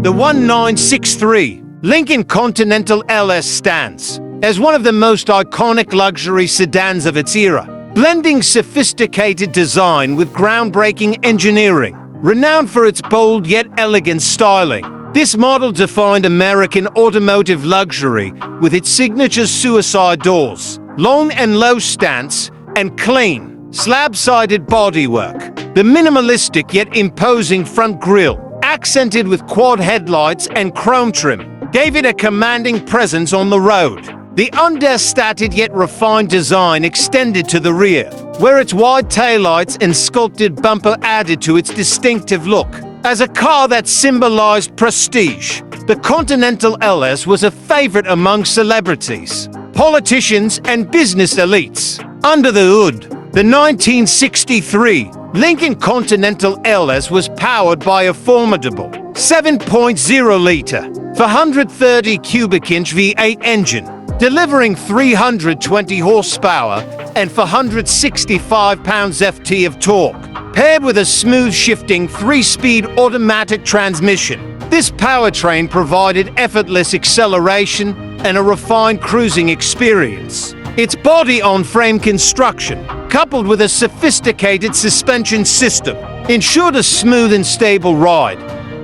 the 1963 Lincoln Continental LS stands as one of the most iconic luxury sedans of its era, blending sophisticated design with groundbreaking engineering. Renowned for its bold yet elegant styling, this model defined American automotive luxury with its signature suicide doors, long and low stance, and clean, slab-sided bodywork. The minimalistic yet imposing front grille, accented with quad headlights and chrome trim, gave it a commanding presence on the road. The understated yet refined design extended to the rear, where its wide taillights and sculpted bumper added to its distinctive look. As a car that symbolized prestige, the Continental LS was a favorite among celebrities, politicians, and business elites. Under the hood, the 1963 Lincoln Continental LS was powered by a formidable 7.0-liter, 430 cubic inch V8 engine, delivering 320 horsepower and 465 pounds-ft of torque, paired with a smooth-shifting 3-speed automatic transmission. This powertrain provided effortless acceleration and a refined cruising experience. Its body-on-frame construction, coupled with a sophisticated suspension system, ensured a smooth and stable ride,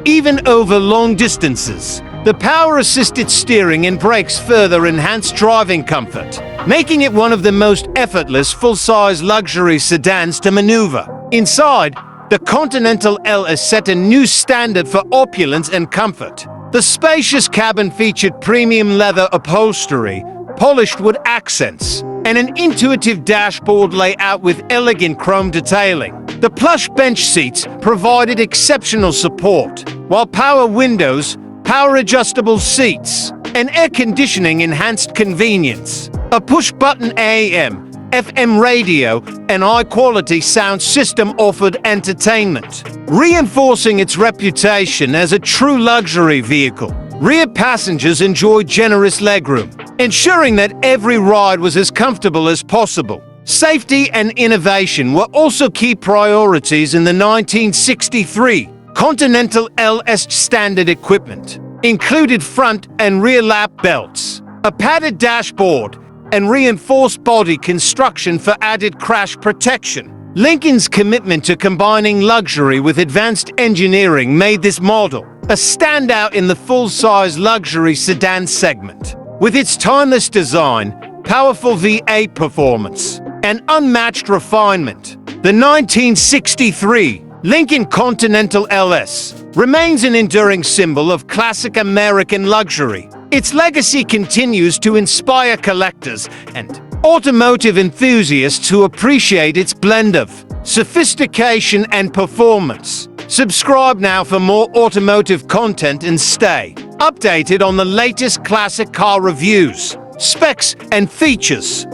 even over long distances. The power-assisted steering and brakes further enhanced driving comfort, making it one of the most effortless full-size luxury sedans to maneuver. Inside, the Continental LS set a new standard for opulence and comfort. The spacious cabin featured premium leather upholstery, polished wood accents, and an intuitive dashboard layout with elegant chrome detailing. The plush bench seats provided exceptional support, while power windows, power-adjustable seats, and air conditioning enhanced convenience. A push-button AM, FM radio, and high-quality sound system offered entertainment, reinforcing its reputation as a true luxury vehicle. Rear passengers enjoyed generous legroom, ensuring that every ride was as comfortable as possible. Safety and innovation were also key priorities in the 1963 Continental LS. Standard equipment included front and rear lap belts, a padded dashboard, and reinforced body construction for added crash protection. Lincoln's commitment to combining luxury with advanced engineering made this model a standout in the full-size luxury sedan segment. With its timeless design, powerful V8 performance, and unmatched refinement, the 1963 Lincoln Continental LS remains an enduring symbol of classic American luxury. Its legacy continues to inspire collectors and automotive enthusiasts who appreciate its blend of sophistication and performance. Subscribe now for more automotive content and stay updated on the latest classic car reviews, specs, and features.